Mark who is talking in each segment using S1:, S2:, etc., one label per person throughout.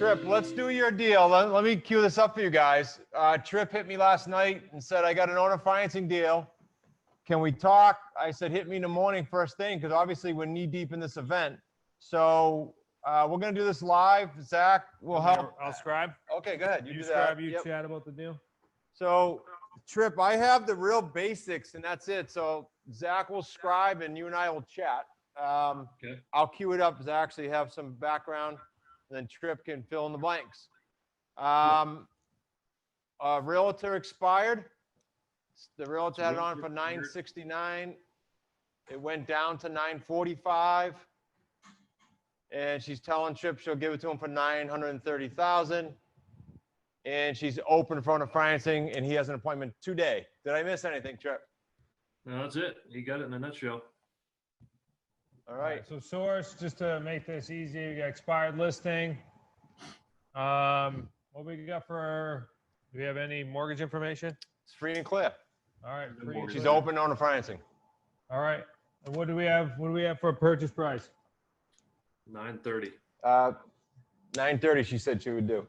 S1: Trip, let's do your deal. Let me cue this up for you guys. Trip hit me last night and said, I got an owner financing deal. Can we talk? I said, hit me in the morning first thing, because obviously we're knee deep in this event. So we're going to do this live. Zach will help.
S2: I'll scribe.
S1: Okay, go ahead.
S2: You
S1: do
S2: scribe,
S1: that.
S2: you
S1: Yep.
S2: chat about the deal.
S1: So Trip, I have the real basics and that's it. So Zach will scribe and you and I will chat.
S3: Okay.
S1: I'll cue it up because I actually have some background, and then Trip can fill in the blanks. Realtor expired. The realtor had it on for $969. It went down to $945. And she's telling Trip she'll give it to him for $930,000. And she's open for owner financing, and he has an appointment today. Did I miss anything, Trip?
S3: No, that's it. You got it in a nutshell.
S1: All right.
S2: So source, just to make this easy, we got expired listing. What we got for, do we have any mortgage information?
S1: It's free and clear.
S2: All right. Free and
S1: She's
S2: clear.
S1: open on the financing.
S2: All right. And what do we have? What do we have for a purchase price?
S3: $930.
S1: 930 she said she would do.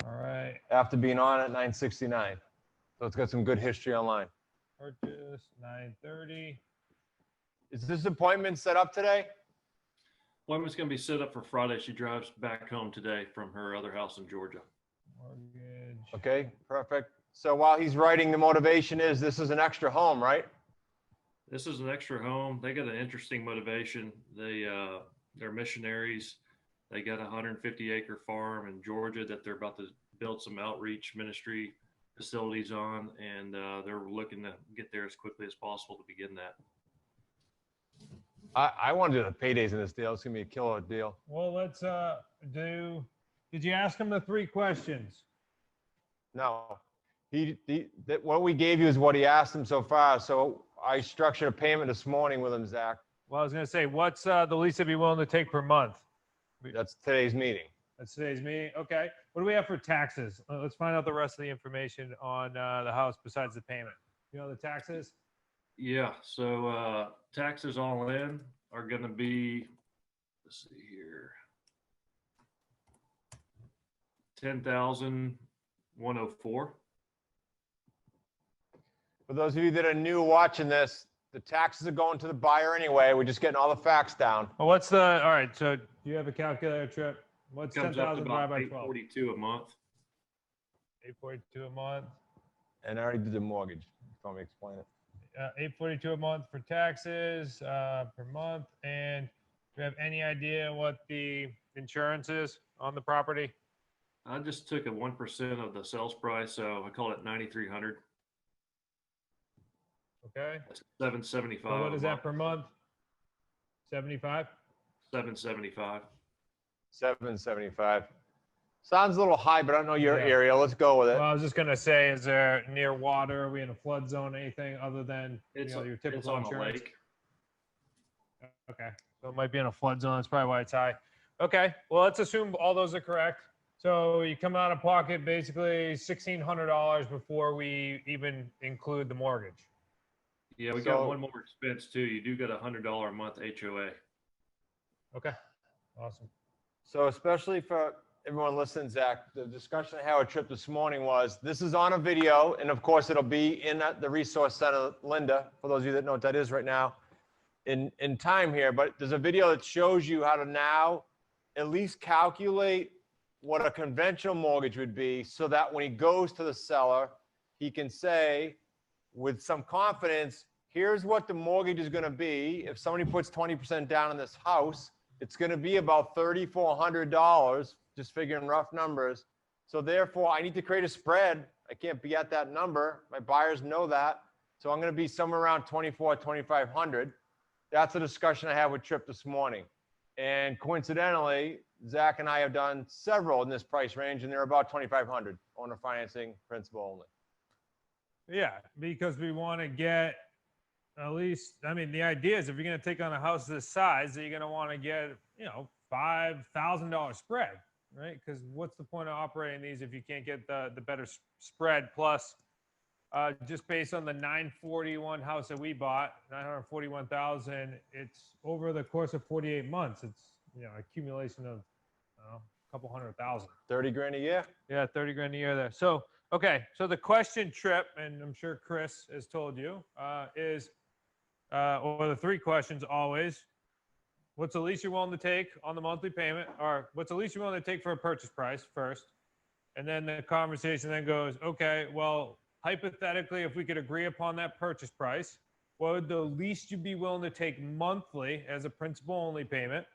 S2: All right.
S1: After being on at 969. So it's got some good history online.
S2: Purchase 930.
S1: Is this appointment set up today?
S3: Appointment's going to be set up for Friday. She drives back home today from her other house in Georgia.
S2: Mortgage.
S1: Okay, perfect. So while he's writing, the motivation is this is an extra home, right?
S3: This is an extra home. They got an interesting motivation. They're missionaries. They got a 150-acre farm in Georgia that they're about to build some outreach ministry facilities on, and they're looking to get there as quickly as possible to begin that.
S1: I want to do the paydays in this deal. It's going to be a killer deal.
S2: Well, let's did you ask him the 3 questions?
S1: No. What we gave you is what he asked him so far. So I structured a payment this morning with him, Zach.
S2: Well, I was going to say, what's the least he'd be willing to take per month?
S1: That's today's meeting.
S2: That's today's meeting. Okay. What do we have for taxes? Let's find out the rest of the information on the house besides the payment. You know the taxes?
S3: Yeah, so taxes all in are going to be, let's see here, $10,104.
S1: For those of you that are new watching this, the taxes are going to the buyer anyway. We're just getting all the facts down.
S2: Well, what's the, all right, so you have a calculator, Trip? What's
S3: Comes up to
S2: 10,000 divided
S3: about
S2: by 12?
S3: $842 a month.
S2: 842 a month.
S1: And I already did the mortgage. Let me explain it.
S2: 842 a month for taxes per month. And do you have any idea what the insurance is on the property?
S3: I just took a 1% of the sales price, so I call it $9,300.
S2: Okay.
S3: That's $775.
S2: So what is that per month? 75?
S3: $775.
S1: 775. Sounds a little high, but I don't know your
S2: Yeah.
S1: area. Let's go with it.
S2: Well, I was just gonna say, is there near water? Are we in a flood zone? Anything other than
S3: It's
S2: your
S3: it's
S2: typical
S3: on a
S2: insurance?
S3: lake.
S2: Okay, so it might be in a flood zone. That's probably why it's high. Okay, well, let's assume all those are correct. So you come out of pocket basically $1,600 before we even include the mortgage.
S3: Yeah, we
S1: So-
S3: got one more expense too. You do get a $100 a month HOA.
S2: Okay, awesome.
S1: So especially for everyone listening, Zach, the discussion I had with Trip this morning was, this is on a video, and of course it'll be in the Resource Center, Linda, for those of you that know what that is right now, in time here, but there's a video that shows you how to now at least calculate what a conventional mortgage would be, so that when he goes to the seller, he can say with some confidence, here's what the mortgage is going to be. If somebody puts 20% down on this house, it's going to be about $3,400, just figuring rough numbers. So therefore, I need to create a spread. I can't be at that number. My buyers know that. So I'm going to be somewhere around $2,500. That's a discussion I had with Trip this morning. And coincidentally, Zach and I have done several in this price range, and they're about $2,500 owner financing, principal only.
S2: Yeah, because we want to get at least, I mean, the idea is if you're going to take on a house this size, that you're going to want to get, $5,000 spread, right? Because what's the point of operating these if you can't get the better spread? Plus, just based on the 941 house that we bought, 941,000, it's over the course of 48 months. It's, accumulation of couple $100,000.
S1: 30 grand a year.
S2: Yeah, 30 grand a year there. So, okay. So the question, Trip, and I'm sure Chris has told you, is, or the three questions always, what's the least you're willing to take on the monthly payment? Or what's the least you're willing to take for a purchase price first? And then the conversation then goes, okay, well, hypothetically, if we could agree upon that purchase price, what would the least you'd be willing to take monthly as a principal only payment?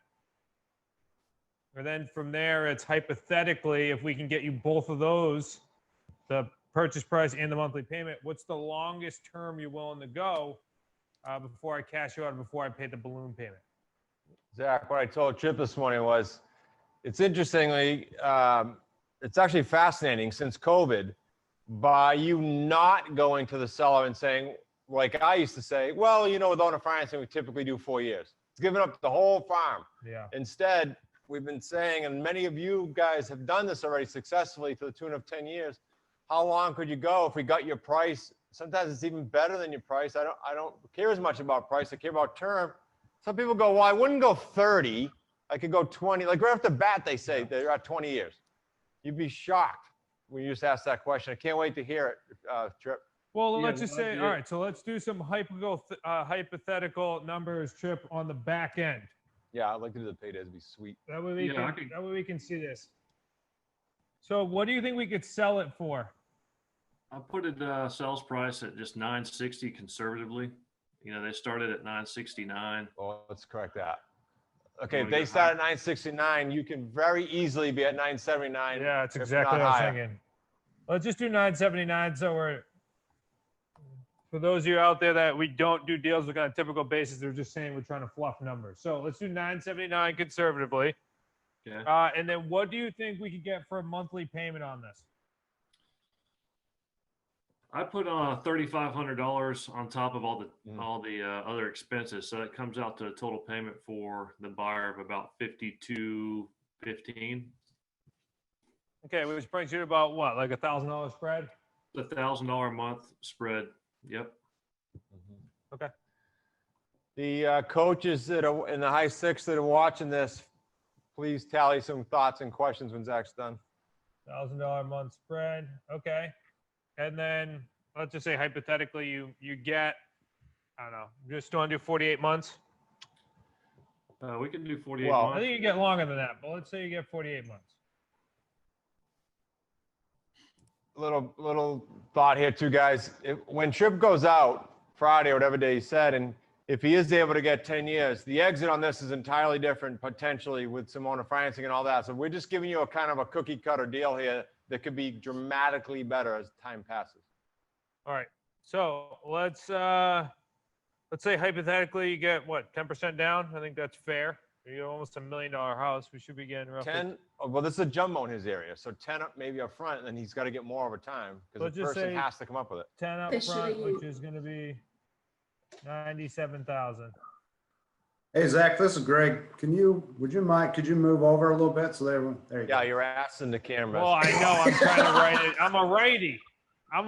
S2: And then from there, it's hypothetically, if we can get you both of those, the purchase price and the monthly payment, what's the longest term you're willing to go before I cash you out, before I pay the balloon payment?
S1: Zach, what I told Chip this morning was, it's interestingly, it's actually fascinating since COVID, by you not going to the seller and saying, like I used to say, well, you know, with owner financing, we typically do 4 years. It's giving up the whole farm.
S2: Yeah.
S1: Instead, we've been saying, and many of you guys have done this already successfully to the tune of 10 years. How long could you go if we got your price? Sometimes it's even better than your price. I don't care as much about price. I care about term. Some people go, well, I wouldn't go 30. I could go 20. Like right off the bat, they say they're at 20 years. You'd be shocked when you just ask that question. I can't wait to hear it, Trip.
S2: Well,
S3: Yeah,
S2: let's just
S3: well,
S2: say,
S3: yeah.
S2: all right, so let's do some hypothetical numbers, Trip, on the back end.
S1: Yeah, I'd like to do the paydays. It'd be sweet.
S2: That way we
S3: Yeah,
S2: that way we can see this. So what do you think we could sell it for?
S3: I put it sales price at just 960 conservatively. You know, they started at 969.
S1: Well, let's correct that. Okay, if
S3: wanna
S1: they
S3: go
S1: start at 969, you can very easily be at 979.
S2: Yeah, it's
S1: if
S2: exactly
S1: not
S2: what I was
S1: higher.
S2: thinking. Let's just do 979. So we're, for those of you out there that we don't do deals with on a typical basis, they're just saying we're trying to fluff numbers. So let's do 979 conservatively.
S3: Okay.
S2: And then what do you think we could get for a monthly payment on this?
S3: I put $3,500 on top of all the other expenses, so it comes out to a total payment for the buyer of about $5,215.
S2: Okay, which brings you to about what, like $1,000 spread?
S3: The $1,000 a month spread. Yep.
S2: Okay.
S1: The coaches that are in the high six that are watching this, please tally some thoughts and questions when Zach's done.
S2: $1,000 a month spread. Okay. And then let's just say hypothetically you get, I don't know, just want to do 48 months.
S3: We can do 48
S1: Well,
S2: I
S3: months.
S2: think you get longer than that, but let's say you get 48 months.
S1: Little thought here too, guys. When Trip goes out Friday or whatever day he said, and if he is able to get 10 years, the exit on this is entirely different potentially with some owner financing and all that. So we're just giving you a kind of a cookie cutter deal here that could be dramatically better as time passes.
S2: All right. So let's say hypothetically you get what, 10% down? I think that's fair. You get almost $1 million house. We should be getting roughly
S1: 10, well, this is a jumbo in his area. So 10 up maybe up front, and then he's got to get more over time because
S2: Let's
S1: the
S2: just
S1: person
S2: say
S1: has to come up with it.
S2: 10 up front, which is going to be 97,000.
S4: Hey, Zach, this is Greg. Would you mind, could you move over a little bit so there you
S1: Yeah,
S4: go.
S1: you're assing the camera.
S2: Well, I know. I'm trying to write it. I'm a righty.
S4: I
S2: I've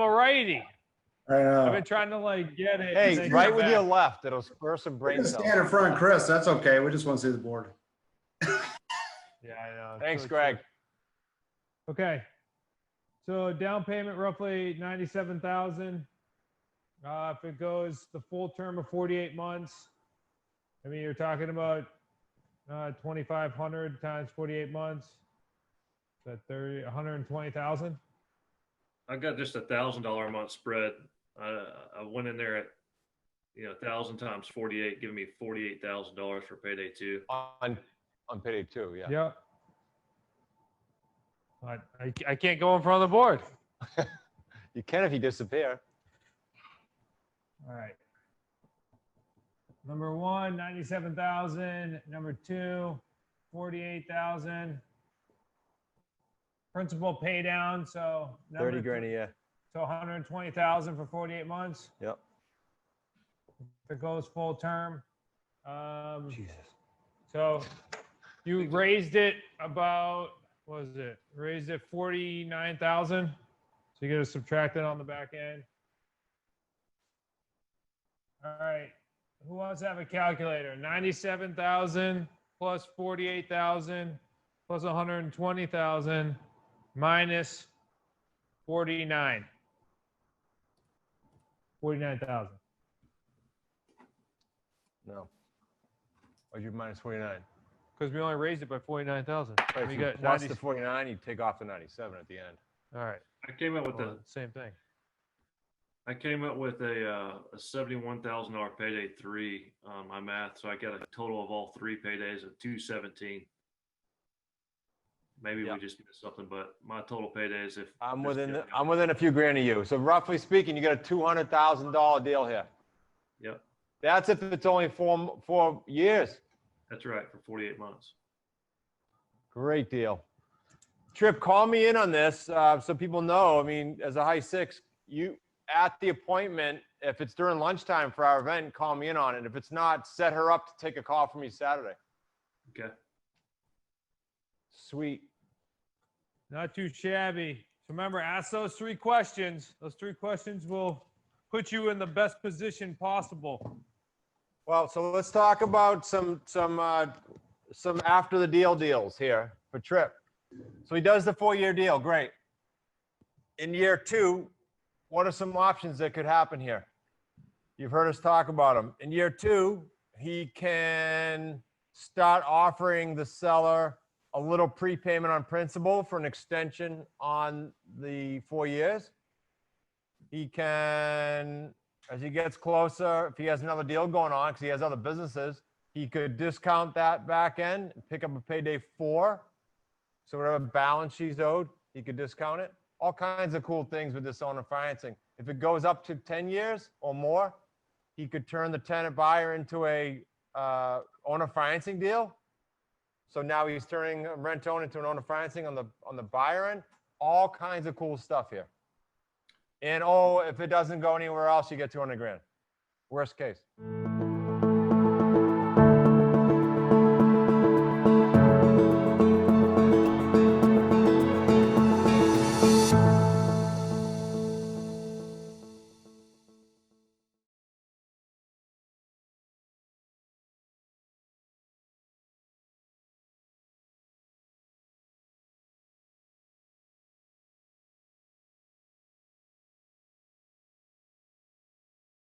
S4: know.
S2: been trying to like get it. and
S1: Hey,
S2: then
S1: right
S2: come
S1: with
S2: back.
S1: your left. It'll spur some
S4: We
S1: brain
S4: can
S1: cells.
S4: stand in front of Chris. That's okay. We just want to see the board.
S2: Yeah, I know.
S1: Thanks,
S2: So
S1: Greg.
S2: true. Okay. So down payment roughly 97,000. If it goes the full term of 48 months, I mean you're talking about 2,500 times 48 months. Is that 120,000?
S3: I got just $1,000 a month spread. I went in there at 1,000 times 48, giving me $48,000 for payday 2.
S1: On payday 2, yeah.
S2: Yep. I can't go in front of the board.
S1: You can if you disappear.
S2: All right. Number one, 97,000. Number two, 48,000. Principal pay down. So
S1: 30 grand a year.
S2: So 120,000 for 48 months.
S1: Yep.
S2: If it goes full term.
S1: Jesus.
S2: So you raised it about, what was it? Raised it 49,000. So you got to subtract it on the back end. All right. Who wants to have a calculator? 97,000 plus 48,000 plus 120,000 minus 49. 49,000.
S1: No. Why'd you minus 49?
S2: Because we only raised it by 49,000.
S1: Right,
S2: We
S1: so you
S2: got
S1: plus
S2: 90.
S1: the 49, you take off the 97 at the end.
S2: All right.
S3: I came up with
S2: Well,
S3: a
S2: same thing.
S3: I came up with a $71,000 payday 3 on my math, so I got a total of all 3 paydays of 217. Maybe
S1: Yep.
S3: we just missed something, but my total paydays, if
S1: I'm
S3: just
S1: within,
S3: getting-
S1: I'm within a few grand of you. So roughly speaking, you got a $200,000 deal here.
S3: Yep,
S1: That's if it's only 4 years.
S3: that's right, for 48 months.
S1: Great deal. Trip, call me in on this so people know. I mean, as a high six, you at the appointment, if it's during lunchtime for our event, call me in on it. If it's not, set her up to take a call from me Saturday.
S3: Okay.
S1: Sweet.
S2: Not too shabby. So remember, ask those 3 questions. Those 3 questions will put you in the best position possible.
S1: Well, so let's talk about some after the deal deals here for Trip. So he does the 4-year deal. Great. In year 2, what are some options that could happen here? You've heard us talk about them. In year 2, he can start offering the seller a little prepayment on principal for an extension on the 4 years. He can, as he gets closer, if he has another deal going on, because he has other businesses, he could discount that back end and pick up a payday 4. So whatever balance she's owed, he could discount it. All kinds of cool things with this owner financing. If it goes up to 10 years or more, he could turn the tenant buyer into a owner financing deal. So now he's turning a rent owner into an owner financing on the buyer end. All kinds of cool stuff here. And oh, if it doesn't go anywhere else, you get 200 grand. Worst case.